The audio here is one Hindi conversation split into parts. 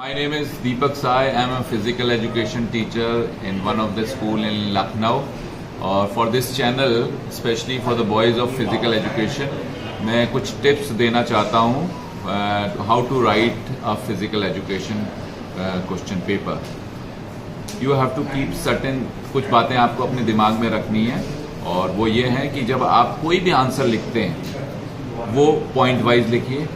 My name is Deepak Sai. I am a physical education teacher in one of the school in Lucknow. For this channel, especially for the boys of physical education, मैं कुछ tips देना चाहता हूँ how to write a physical education question paper. You have to keep certain कुछ बातें आपको अपने दिमाग में रखनी है और वो ये है कि जब आप कोई भी आंसर लिखते हैं वो पॉइंट वाइज लिखिए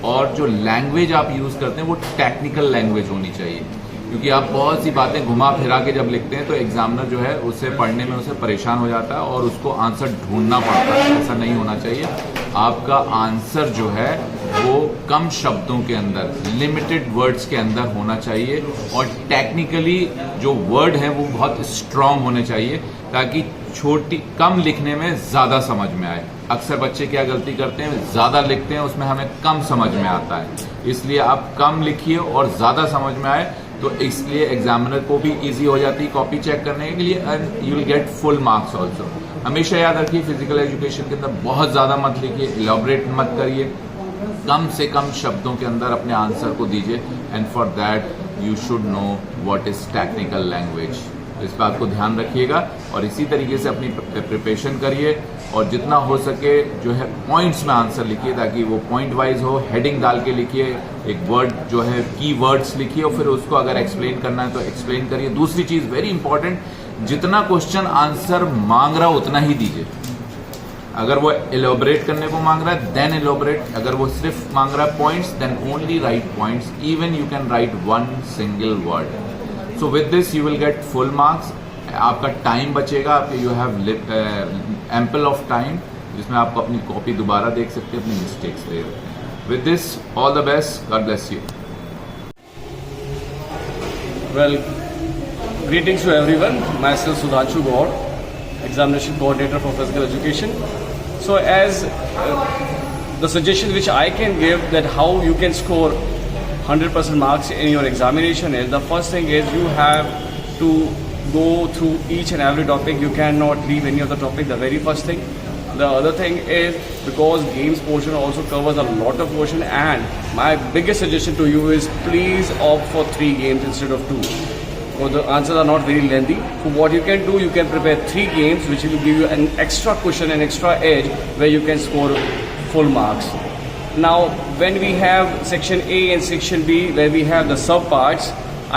और जो लैंग्वेज आप यूज़ करते हैं वो टेक्निकल लैंग्वेज होनी चाहिए, क्योंकि आप बहुत सी बातें घुमा फिरा के जब लिखते हैं तो एग्जामिनर जो है उससे पढ़ने में उसे परेशान हो जाता है और उसको आंसर ढूंढना पड़ता है। ऐसा नहीं होना चाहिए। आपका आंसर जो है वो कम शब्दों के अंदर, लिमिटेड वर्ड्स के अंदर होना चाहिए और टेक्निकली जो वर्ड हैं वो बहुत स्ट्रांग होने चाहिए ताकि कम लिखने में ज़्यादा समझ में आए। अक्सर बच्चे क्या गलती करते हैं, ज़्यादा लिखते हैं, उसमें हमें कम समझ में आता है। इसलिए आप कम लिखिए और ज़्यादा समझ में आए तो इसलिए एग्जामिनर को भी इजी हो जाती है कॉपी चेक करने के लिए and you will get full marks also. हमेशा याद रखिए फिजिकल एजुकेशन के अंदर बहुत ज़्यादा मत लिखिए, इलॉबरेट मत करिए, कम से कम शब्दों के अंदर अपने आंसर को दीजिए and for that you should know what is technical language. तो इस बात को ध्यान रखिएगा और इसी तरीके से अपनी प्रिपरेशन करिए और जितना हो सके जो है पॉइंट्स में आंसर लिखिए ताकि वो पॉइंट वाइज हो। हेडिंग डाल के लिखिए, एक वर्ड जो है की वर्ड्स लिखिए और फिर उसको अगर एक्सप्लेन करना है तो एक्सप्लेन करिए। दूसरी चीज़ वेरी इंपॉर्टेंट, जितना क्वेश्चन आंसर मांग रहा उतना ही दीजिए। अगर वो एलोबरेट करने को मांग रहा है देन एलोबरेट, अगर वो सिर्फ मांग रहा है points then only write points, even you can write one single word. So with this you will get full marks. आपका टाइम बचेगा, आपके you have ample of time जिसमें आप अपनी कॉपी दोबारा देख सकते हैं, अपनी मिस्टेक्स ले। With this all the best, God bless you. Well, greetings to everyone. Myself Sudhanshu Gaur, examination coordinator for physical education. So as the suggestion which I can give that how you can score 100% marks in your examination is, the first thing is you have to go through each and every topic. You cannot leave any of the topic, the very first thing. The other thing is, because games portion also covers a lot of portion, and my biggest suggestion to you is please opt for 3 games instead of 2. So the answers are not very lengthy. So what you can do, you can prepare 3 games which will give you an extra cushion, an extra edge where you can score full marks. Now when we have section A and section B where we have the sub parts,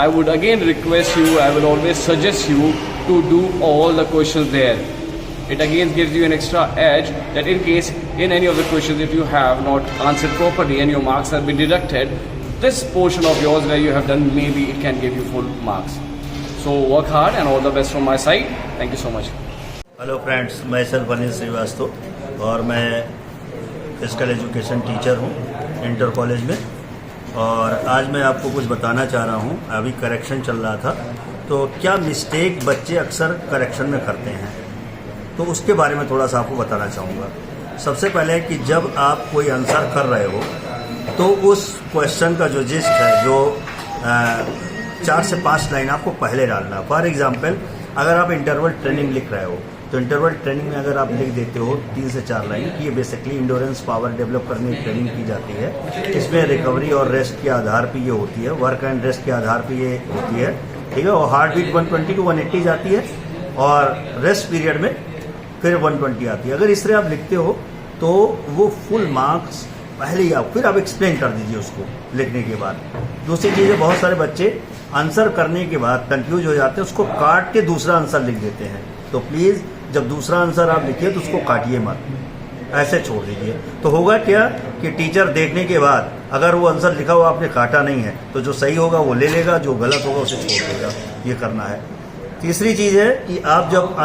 I would again request you, I will always suggest you to do all the questions there. It again gives you an extra edge that in case in any of the questions if you have not answered properly and your marks have been deducted, this portion of yours where you have done, maybe it can give you full marks. So work hard and all the best from my side. Thank you so much. Hello friends, मैं सर अनिल श्रीवास्तव और मैं फिजिकल एजुकेशन टीचर हूँ इंटर कॉलेज में। और आज मैं आपको कुछ बताना चाह रहा हूँ। अभी करेक्शन चल रहा था तो क्या मिस्टेक बच्चे अक्सर करेक्शन में करते हैं, तो उसके बारे में थोड़ा सा आपको बताना चाहूँगा। सबसे पहले कि जब आप कोई आंसर कर रहे हो तो उस क्वेश्चन का जो जिस्ट है, जो 4 से 5 लाइन आपको पहले डालना। फॉर एग्जांपल अगर आप इंटरवल ट्रेनिंग लिख रहे हो तो इंटरवल ट्रेनिंग में अगर आप लिख देते हो 3 से 4 लाइन कि ये बेसिकली इंडोरेंस पावर डेवलप करने की ट्रेनिंग की जाती है, इसमें रिकवरी और रेस्ट के आधार पे ये होती है, वर्क एंड रेस्ट के आधार पे ये होती है, ठीक है। और हार्ट बीट 120 to 180 जाती है और रेस्ट पीरियड में फिर 120 आती है। अगर इस तरह आप लिखते हो तो वो फुल मार्क्स पहले ही फिर आप एक्सप्लेन कर दीजिए उसको लिखने के बाद। दूसरी चीज़ है, बहुत सारे बच्चे आंसर करने के बाद कंफ्यूज हो जाते हैं, उसको काट के दूसरा आंसर लिख देते हैं। तो प्लीज़ जब दूसरा आंसर आप लिखिए तो उसको काटिए मत, ऐसे छोड़ दीजिए। तो होगा क्या कि टीचर देखने के बाद अगर वो आंसर लिखा हुआ आपने काटा नहीं है तो जो सही होगा वो ले लेगा, जो गलत होगा उसे छोड़ देगा। ये करना है। तीसरी चीज़ है कि आप जब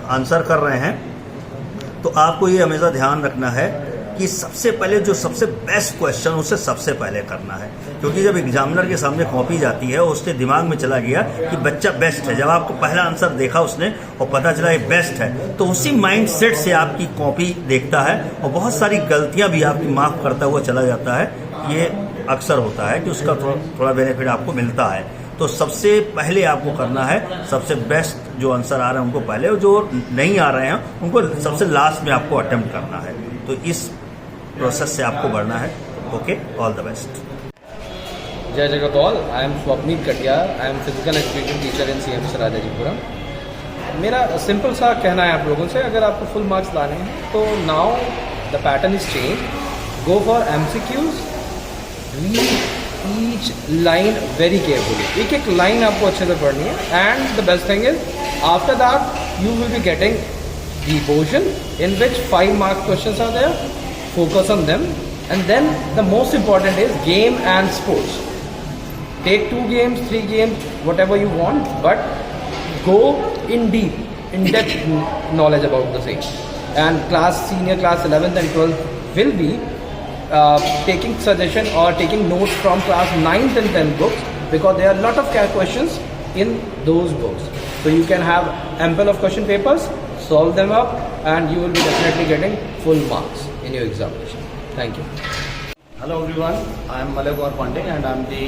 आंसर कर रहे हैं तो आपको ये हमेशा ध्यान रखना है कि सबसे पहले जो सबसे बेस्ट क्वेश्चन उसे सबसे पहले करना है, क्योंकि जब एग्जामिनर के सामने कॉपी जाती है उसके दिमाग में चला गया कि बच्चा बेस्ट है। जब आपको पहला आंसर देखा उसने और पता चला ये बेस्ट है तो उसी माइंड सेट से आपकी कॉपी देखता है और बहुत सारी गलतियां भी आपकी माफ़ करता हुआ चला जाता है। ये अक्सर होता है कि उसका थोड़ा बेनिफिट आपको मिलता है। तो सबसे पहले आपको करना है सबसे बेस्ट जो आंसर आ रहे हैं उनको पहले, और जो नहीं आ रहे हैं उनको सबसे लास्ट में आपको अटेम्प्ट करना है। तो इस प्रोसेस से आपको बढ़ना है। Okay, all the best. Jai Jagadol. I am Swapneet Katiyar. I am physical education teacher in CMC Rajajipuram. मेरा सिंपल सा कहना है आप लोगों से, अगर आपको फुल मार्क्स लाने हैं तो now the pattern is change. Go for MCQs. Read each line very carefully. एक एक लाइन आपको अच्छे से पढ़नी है. And the best thing is after that you will be getting the portion in which 5 mark questions are there. Focus on them. And then the most important is game and sports. Take 2 games, 3 games, whatever you want, but go in depth knowledge about the same. And senior class 11th and 12th will be taking suggestion or taking notes from class 9th and 10th books, because there are a lot of questions in those books. So you can have ample of question papers, solve them up, and you will be definitely getting full marks in your examination. Thank you. Hello everyone, I am Malay Gaur Pandey and I am the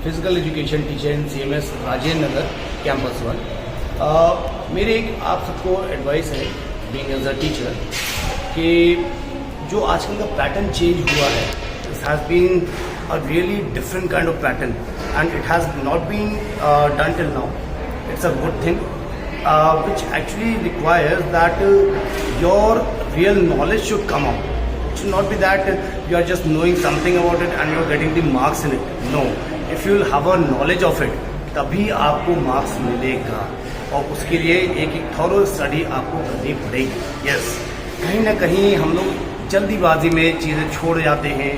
physical education teacher in CMS Rajendra Nagar Campus 1. मेरी एक आप सबको एडवाइस है बीइंग एज अ टीचर कि जो आजकल का पैटर्न चेंज हुआ है, this has been a really different kind of pattern and it has not been done till now. It's a good thing which actually requires that your real knowledge should come out. It should not be that you are just knowing something about it and you are getting the marks in it. No, if you will have a knowledge of it, तभी आपको मार्क्स मिलेगा और उसके लिए एक एक थॉरो स्टडी आपको करनी पड़ेगी. यस, कहीं ना कहीं हम लोग जल्दीबाजी में चीज़ें छोड़ जाते हैं,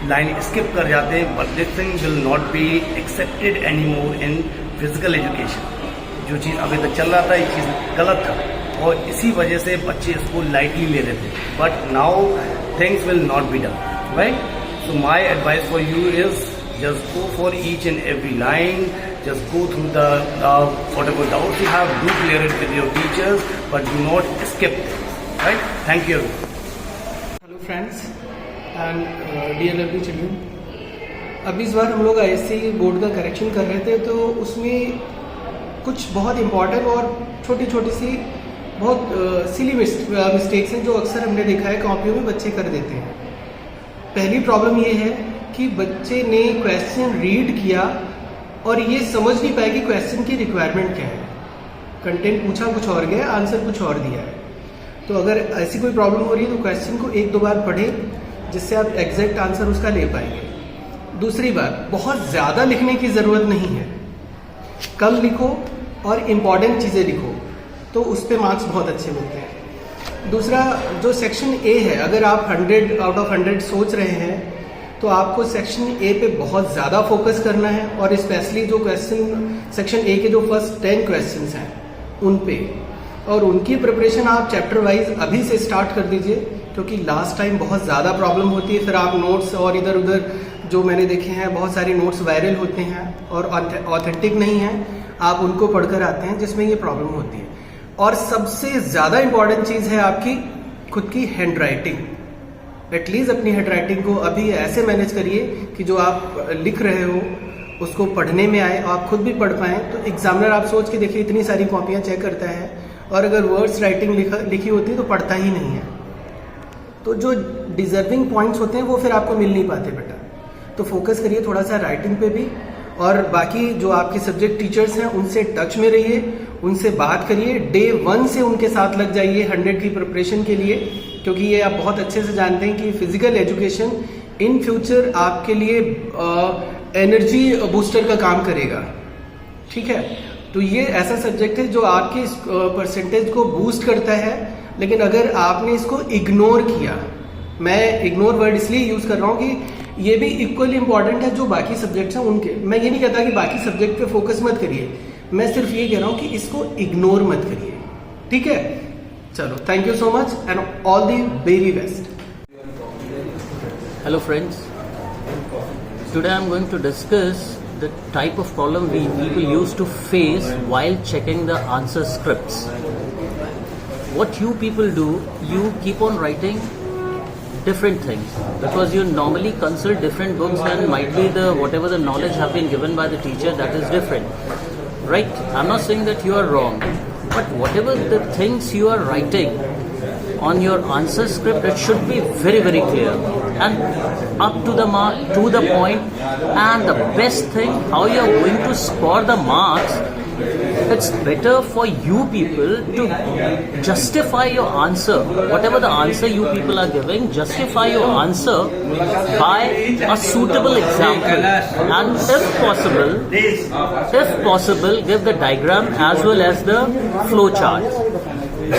लाइन स्किप कर जाते हैं, but this thing will not be accepted any more in physical education. जो चीज़ अभी तक चल रहा था ये चीज़ गलत था और इसी वजह से बच्चे इसको लाइटली ले रहे थे. But now things will not be done, right? So my advice for you is just go for each and every line, just go through the whatever doubts you have, do clear it with your teachers, but do not skip it, right? Thank you. Hello friends and dear lovely children. अब इस बार हम लोग ISC बोर्ड का करेक्शन कर रहे थे तो उसमें कुछ बहुत इम्पॉर्टेंट और छोटी छोटी सी बहुत सिली मिस्टेक्स हैं जो अक्सर हमने देखा है कॉपियों में बच्चे कर देते हैं. पहली प्रॉब्लम ये है कि बच्चे ने क्वेश्चन रीड किया और ये समझ नहीं पाए कि क्वेश्चन की रिक्वायरमेंट क्या है. कंटेंट पूछा कुछ और गया, आंसर कुछ और दिया है. तो अगर ऐसी कोई प्रॉब्लम हो रही है तो क्वेश्चन को 1-2 बार पढ़ें जिससे आप एग्जैक्ट आंसर उसका ले पाएंगे. दूसरी बात, बहुत ज़्यादा लिखने की ज़रूरत नहीं है. कम लिखो और इम्पॉर्टेंट चीज़ें लिखो तो उस पर मार्क्स बहुत अच्छे मिलते हैं. दूसरा, जो सेक्शन ए है, अगर आप 100 आउट ऑफ 100 सोच रहे हैं तो आपको सेक्शन ए पे बहुत ज़्यादा फोकस करना है और स्पेशली जो क्वेश्चन सेक्शन ए के जो फर्स्ट 10 क्वेश्चंस हैं उन पे, और उनकी प्रिपरेशन आप चैप्टर वाइज अभी से स्टार्ट कर दीजिए क्योंकि लास्ट टाइम बहुत ज़्यादा प्रॉब्लम होती है. फिर आप नोट्स और इधर उधर जो मैंने देखे हैं बहुत सारे नोट्स वायरल होते हैं और ऑथेंटिक नहीं हैं, आप उनको पढ़कर आते हैं जिसमें ये प्रॉब्लम होती है. और सबसे ज़्यादा इम्पॉर्टेंट चीज़ है आपकी खुद की हैंड राइटिंग. एटलीस्ट अपनी हैंड राइटिंग को अभी ऐसे मैनेज करिए कि जो आप लिख रहे हो उसको पढ़ने में आए, आप खुद भी पढ़ पाएँ. तो एग्जामिनर आप सोच के देखिए इतनी सारी कॉपियाँ चेक करता है और अगर वर्ड्स राइटिंग लिखी होती है तो पढ़ता ही नहीं है. तो जो डिजर्विंग पॉइंट्स होते हैं वो फिर आपको मिल नहीं पाते बेटा. तो फोकस करिए थोड़ा सा राइटिंग पे भी, और बाकी जो आपके सब्जेक्ट टीचर्स हैं उनसे टच में रहिए, उनसे बात करिए. डे 1 से उनके साथ लग जाइए 100 की प्रिपरेशन के लिए, क्योंकि ये आप बहुत अच्छे से जानते हैं कि फिजिकल एजुकेशन इन फ्यूचर आपके लिए एनर्जी बूस्टर का काम करेगा. ठीक है, तो ये ऐसा सब्जेक्ट है जो आपकी परसेंटेज को बूस्ट करता है. लेकिन अगर आपने इसको इग्नोर किया, मैं इग्नोर वर्ड इसलिए यूज़ कर रहा हूँ कि ये भी इक्वली इंपॉर्टेंट है जो बाकी सब्जेक्ट्स हैं उनके. मैं ये नहीं कहता कि बाकी सब्जेक्ट पे फोकस मत करिए, मैं सिर्फ ये कह रहा हूँ कि इसको इग्नोर मत करिए. ठीक है, चलो, thank you so much and all the very best. Hello friends, today I am going to discuss the type of problem we people used to face while checking the answer scripts. What you people do, you keep on writing different things because you normally consult different books and might be the whatever the knowledge have been given by the teacher, that is different, right? I'm not saying that you are wrong, but whatever the things you are writing on your answer script, it should be very, very clear. and up to the mark, to the point, and the best thing, how you are going to score the marks. It's better for you people to justify your answer. Whatever the answer you people are giving, justify your answer by a suitable example. And if possible, give the diagram as well as the flow chart.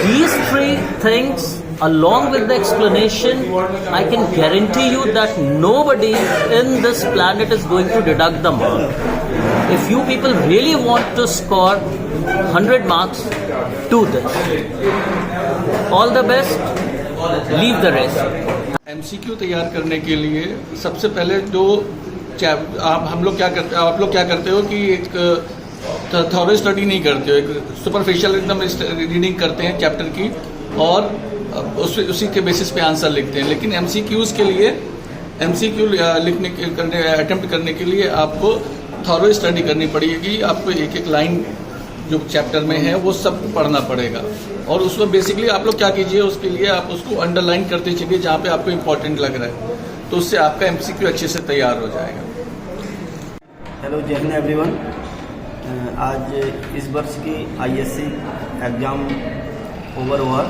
These three things, along with the explanation, I can guarantee you that nobody in this planet is going to deduct the mark. If you people really want to score 100 marks, do this. All the best. Leave the rest. MCQ तैयार करने के लिए सबसे पहले जो आप लोग क्या करते हो कि एक थॉरो स्टडी नहीं करते हो, एक सुपरफिशियल एकदम रीडिंग करते हैं चैप्टर की और उसी के बेसिस पे आंसर लिखते हैं. लेकिन MCQs के लिए अटेम्प्ट करने के लिए आपको थॉरो स्टडी करनी पड़ेगी. आपको एक एक लाइन जो चैप्टर में है वो सब पढ़ना पड़ेगा. और उसमें बेसिकली आप लोग क्या कीजिए, उसके लिए आप उसको अंडरलाइन करते चलिए जहाँ पे आपको इम्पोर्टेंट लग रहा है, तो उससे आपका MCQ अच्छे से तैयार हो जाएगा. हेलो जय हिंद एवरीवन. आज इस वर्ष की ISC एग्ज़ाम ओवर हुआ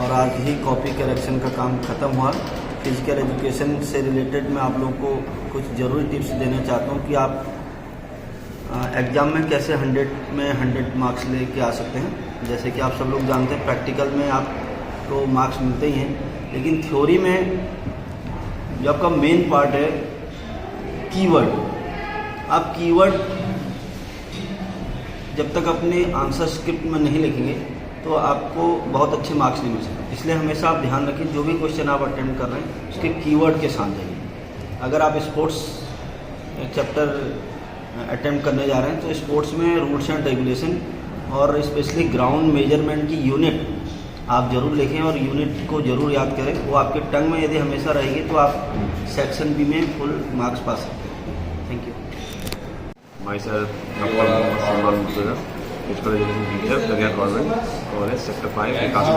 और आज ही कॉपी करेक्शन का काम ख़त्म हुआ. फिजिकल एजुकेशन से रिलेटेड मैं आप लोगों को कुछ ज़रूरी टिप्स देना चाहता हूँ कि आप एग्ज़ाम में कैसे 100 में 100 मार्क्स लेके आ सकते हैं. जैसे कि आप सब लोग जानते हैं प्रैक्टिकल में आपको मार्क्स मिलते ही हैं, लेकिन थ्योरी में जो आपका मेन पार्ट है कीवर्ड, आप कीवर्ड जब तक अपने आंसर स्क्रिप्ट में नहीं लिखेंगे तो आपको बहुत अच्छे मार्क्स नहीं मिल सकते. इसलिए हमेशा आप ध्यान रखें जो भी क्वेश्चन आप अटेम्प्ट कर रहे हैं उसके कीवर्ड के साथ जाइए. अगर आप स्पोर्ट्स चैप्टर अटेम्प्ट करने जा रहे हैं तो स्पोर्ट्स में रूल्स एंड रेगुलेशन और स्पेशली ग्राउंड मेजरमेंट की यूनिट आप ज़रूर लिखें और यूनिट को ज़रूर याद करें. वो आपके टंग में यदि हमेशा रहेगी तो आप सेक्शन बी में फुल मार्क्स पा सकते हैं. Thank you. Myself, Dr. Salman Murtuza, physical education teacher, Dagya Government College, Sector 5, Kasim.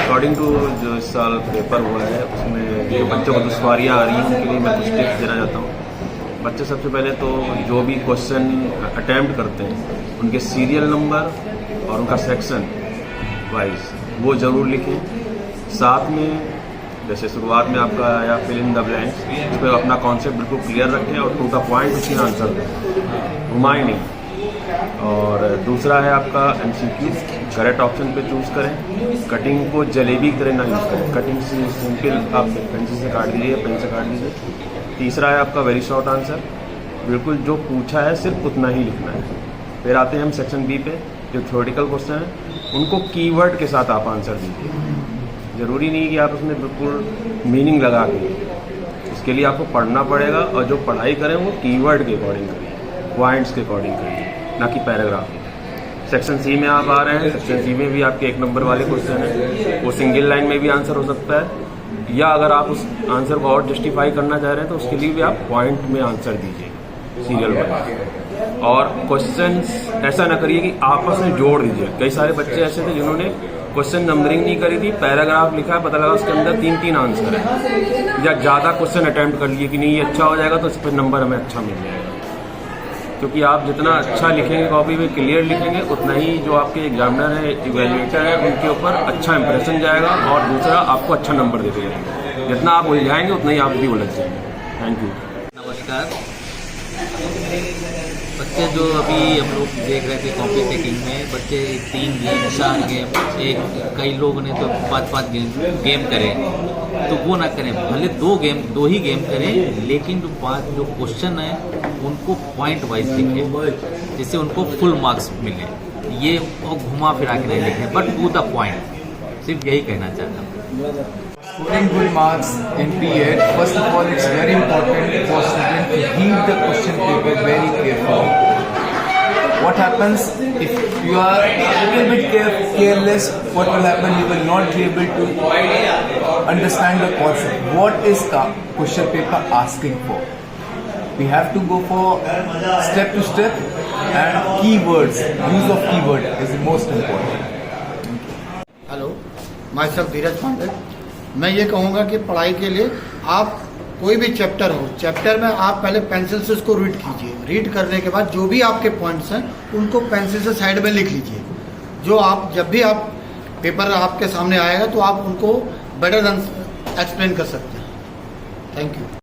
According to जो इस साल पेपर हुआ है उसमें जो बच्चों को दुश्वारियाँ आ रही हैं उनके लिए मैं कुछ टिप्स देना चाहता हूँ. बच्चे सबसे पहले तो जो भी क्वेश्चन अटैम्प्ट करते हैं उनके सीरियल नंबर और उनका सेक्शन वाइज वो ज़रूर लिखें. साथ में जैसे शुरुआत में आपका आया फिल इन द ब्लैंक्स, उस पर अपना कॉन्सेप्ट बिल्कुल क्लियर रखें और टू द पॉइंट उसकी आंसर दें, घुमाएं नहीं. और दूसरा है आपका MCQ, करेक्ट ऑप्शन पे चूज़ करें. कटिंग को जलेबी की तरह ना यूज़ करें. कटिंग से सिंपल आप पेंसिल से काट लीजिए, पेन से काट लीजिए. तीसरा है आपका वेरी शॉर्ट आंसर, बिल्कुल जो पूछा है सिर्फ उतना ही लिखना है. फिर आते हैं हम सेक्शन बी पे, जो थ्योरेटिकल क्वेश्चन है उनको कीवर्ड के साथ आप आंसर दीजिए. ज़रूरी नहीं कि आप उसमें बिल्कुल मीनिंग लगा के, इसके लिए आपको पढ़ना पड़ेगा और जो पढ़ाई करें वो कीवर्ड के अकॉर्डिंग करिए, पॉइंट्स के अकॉर्डिंग करिए, ना कि पैराग्राफ. सेक्शन सी में आप आ रहे हैं, सेक्शन सी में भी आपके 1 नंबर वाले क्वेश्चन हैं, वो सिंगल लाइन में भी आंसर हो सकता है, या अगर आप उस आंसर को और जस्टिफाई करना चाह रहे हैं तो उसके लिए भी आप पॉइंट में आंसर दीजिए सीरियल वाइज. और क्वेश्चंस ऐसा ना करिए कि आपस में जोड़ दीजिए. कई सारे बच्चे ऐसे थे जिन्होंने क्वेश्चन नंबरिंग नहीं करी थी, पैराग्राफ लिखा है, पता लगा उसके अंदर 3-3 आंसर है, या ज़्यादा क्वेश्चन अटेम्प्ट कर लिए कि नहीं ये अच्छा हो जाएगा तो इस पर नंबर हमें अच्छा मिल जाएगा. क्योंकि आप जितना अच्छा लिखेंगे कॉपी में, क्लियर लिखेंगे, उतना ही जो आपके एग्जामिनर है, इवेल्युएटर है, उनके ऊपर अच्छा इंप्रेशन जाएगा और दूसरा आपको अच्छा नंबर दे देगा. जितना आप उलझाएंगे उतना ही आप भी उलझ जाएंगे. Thank you. नमस्कार. बच्चे जो अभी हम लोग देख रहे थे कॉपी टेकिंग में, बच्चे 3 गेम 4 गेम, कई लोगों ने तो 5-5 गेम करे, तो वो ना करें. भले 2 ही गेम करें, लेकिन जो क्वेश्चन है उनको पॉइंट वाइज लिखें जिससे उनको फुल मार्क्स मिले. ये घुमा फिरा के नहीं लिखें, बट टू द पॉइंट. सिर्फ यही कहना चाहता हूँ. Scoring good marks in PED, first of all, it's very important for students to read the question paper very carefully. What happens if you are a little bit careless? What will happen? You will not be able to understand the concept. What is the question paper asking for? We have to go for step to step, and keywords, use of keyword is the most important. Hello, myself Dheeraj Pandey. मैं ये कहूँगा कि पढ़ाई के लिए आप कोई भी चैप्टर हो, चैप्टर में आप पहले पेंसिल से उसको रीड कीजिए। रीड करने के बाद जो भी आपके पॉइंट्स हैं उनको पेंसिल से साइड में लिख लीजिए। जो आप जब भी आप पेपर आपके सामने आएगा तो आप उनको बेटर एक्सप्लेन कर सकते हैं। Thank you.